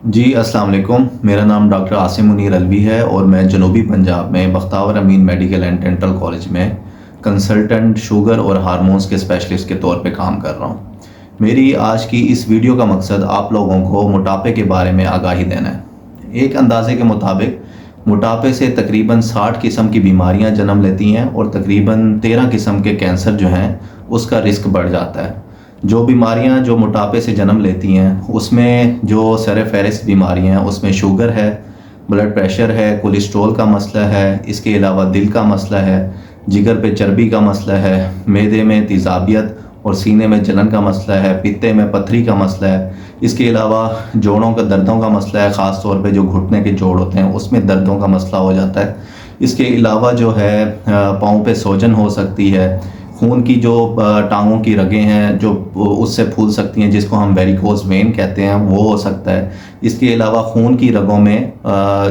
जी अस्सलाम वालेकुम। मेरा नाम डॉक्टर आसिम मुनीर अलवी है और मैं जनूबी पंजाब में बख्तावर अमीन मेडिकल एंड डेंटल कॉलेज में कंसल्टेंट शुगर और हार्मोन्स के स्पेशलिस्ट के तौर पे काम कर रहा हूँ। मेरी आज की इस वीडियो का मकसद आप लोगों को मोटापे के बारे में आगाही देना है। एक अंदाजे के मुताबिक मोटापे से तकरीबन 60 किस्म की बीमारियां जन्म लेती हैं और तकरीबन 13 किस्म के कैंसर जो हैं उसका रिस्क बढ़ जाता है। जो बीमारियां जो मोटापे से जन्म लेती हैं उसमें जो सर फहरिस्त बीमारियां हैं उसमें शुगर है, ब्लड प्रेशर है, कोलेस्ट्रॉल का मसला है, इसके अलावा दिल का मसला है, जिगर पे चर्बी का मसला है, मैदे में तेज़ाबियत और सीने में जलन का मसला है, पित्ते में पथरी का मसला है। इसके अलावा जोड़ों का दर्दों का मसला है, ख़ास तौर पे जो घुटने के जोड़ होते हैं उसमें दर्दों का मसला हो जाता है। इसके अलावा जो है पाँव पे सोजन हो सकती है, खून की जो टांगों की रगें हैं जो उससे फूल सकती हैं जिसको हम वेरिकोज वेन कहते हैं वो हो सकता है। इसके अलावा खून की रगों में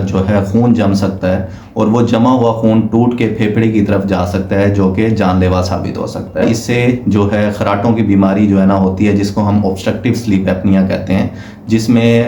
जो है खून जम सकता है और वो जमा हुआ खून टूट के फेफड़े की तरफ जा सकता है जो कि जानलेवा साबित हो सकता है। इससे जो है खराटों की बीमारी जो है ना होती है जिसको हम ऑब्स्ट्रक्टिव स्लीप एपनिया कहते हैं, जिसमें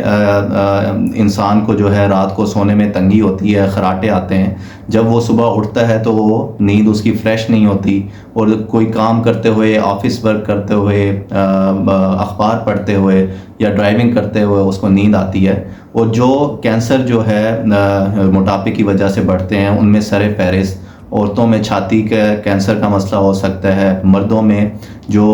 इंसान को जो है रात को सोने में तंगी होती है, खराटे आते हैं। जब वो सुबह उठता है तो वो नींद उसकी फ्रेश नहीं होती और कोई काम करते हुए, ऑफिस वर्क करते हुए, अखबार पढ़ते हुए या ड्राइविंग करते हुए उसको नींद आती है। और जो कैंसर जो है मोटापे की वजह से बढ़ते हैं उनमें सर फहरिस्त औरतों में छाती के कैंसर का मसला हो सकता है, मर्दों में जो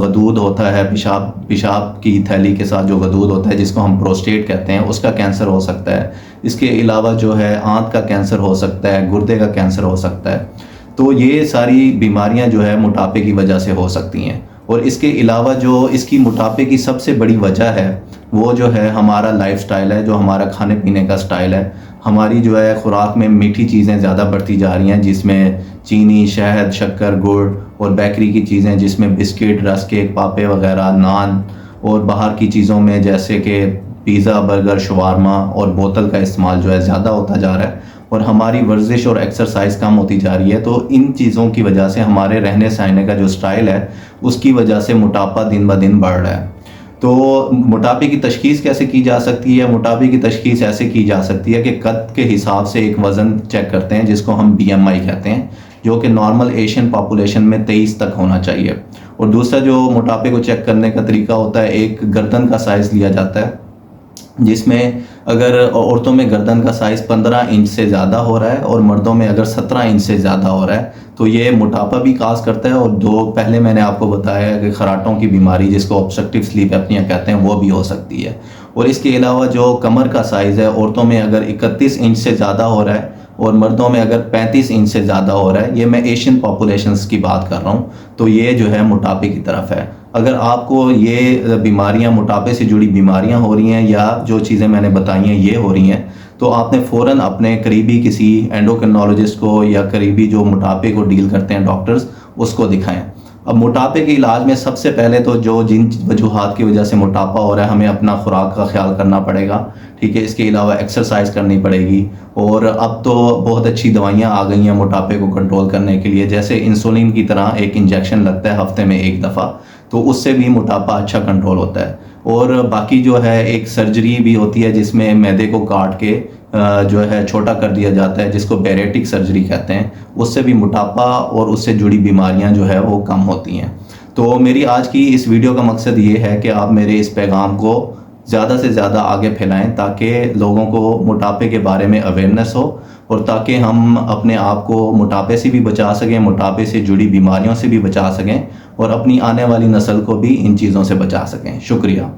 गदूद होता है, पेशाब की थैली के साथ जो गदूद होता है जिसको हम प्रोस्टेट कहते हैं उसका कैंसर हो सकता है। इसके अलावा जो है आंत का कैंसर हो सकता है, गुर्दे का कैंसर हो सकता है। तो ये सारी बीमारियां जो है मोटापे की वजह से हो सकती हैं। और इसके अलावा जो इसकी मोटापे की सबसे बड़ी वजह है वो जो है हमारा लाइफस्टाइल है, जो हमारा खाने पीने का स्टाइल है। हमारी जो है खुराक में मीठी चीज़ें ज़्यादा बढ़ती जा रही हैं जिसमें चीनी, शहद, शक्कर, गुड़ और बेकरी की चीज़ें जिसमें बिस्किट, रस्क केक, पापे वगैरह, नान और बाहर की चीज़ों में जैसे कि पिज़्ज़ा, बर्गर, शवारमा और बोतल का इस्तेमाल जो है ज़्यादा होता जा रहा है और हमारी वर्जिश और एक्सरसाइज कम होती जा रही है। तो इन चीज़ों की वजह से हमारे रहने सहने का जो स्टाइल है उसकी वजह से मोटापा दिन ब दिन बढ़ रहा है। तो मोटापे की तशख़ीस कैसे की जा सकती है? मोटापे की तशख़ीस ऐसे की जा सकती है कि कद के हिसाब से एक वज़न चेक करते हैं जिसको हम BMI कहते हैं, जो कि नॉर्मल एशियन पॉपुलेशन में 23 तक होना चाहिए। और दूसरा जो मोटापे को चेक करने का तरीका होता है, एक गर्दन का साइज़ लिया जाता है जिसमें अगर औरतों में गर्दन का साइज़ 15 इंच से ज़्यादा हो रहा है और मर्दों में अगर 17 इंच से ज़्यादा हो रहा है तो ये मोटापा भी काज करता है। और दो पहले मैंने आपको बताया है कि खराटों की बीमारी जिसको ऑब्स्ट्रक्टिव स्लीप एपनिया कहते हैं वो भी हो सकती है। और इसके अलावा जो कमर का साइज़ है, औरतों में अगर 31 इंच से ज़्यादा हो रहा है और मर्दों में अगर 35 इंच से ज़्यादा हो रहा है, ये मैं एशियन पॉपुलेशंस की बात कर रहा हूँ, तो ये जो है मोटापे की तरफ है। अगर आपको ये बीमारियां, मोटापे से जुड़ी बीमारियां हो रही हैं या जो चीज़ें मैंने बताई हैं ये हो रही हैं, तो आपने फ़ौरन अपने करीबी किसी एंडोक्रिनोलॉजिस्ट को या करीबी जो मोटापे को डील करते हैं डॉक्टर्स उसको दिखाएं। अब मोटापे के इलाज में सबसे पहले तो जिन वजूहात की वजह से मोटापा हो रहा है हमें अपना खुराक का ख्याल करना पड़ेगा, ठीक है। इसके अलावा एक्सरसाइज करनी पड़ेगी और अब तो बहुत अच्छी दवाइयाँ आ गई हैं मोटापे को कंट्रोल करने के लिए, जैसे इंसुलिन की तरह एक इंजेक्शन लगता है हफ्ते में 1 दफ़ा, तो उससे भी मोटापा अच्छा कंट्रोल होता है। और बाकी जो है एक सर्जरी भी होती है जिसमें मैदे को काट के जो है छोटा कर दिया जाता है जिसको बैरेटिक सर्जरी कहते हैं, उससे भी मोटापा और उससे जुड़ी बीमारियां जो है वो कम होती हैं। तो मेरी आज की इस वीडियो का मकसद ये है कि आप मेरे इस पैगाम को ज़्यादा से ज़्यादा आगे फैलाएं ताकि लोगों को मोटापे के बारे में अवेयरनेस हो और ताकि हम अपने आप को मोटापे से भी बचा सकें, मोटापे से जुड़ी बीमारियों से भी बचा सकें और अपनी आने वाली नस्ल को भी इन चीज़ों से बचा सकें। शुक्रिया।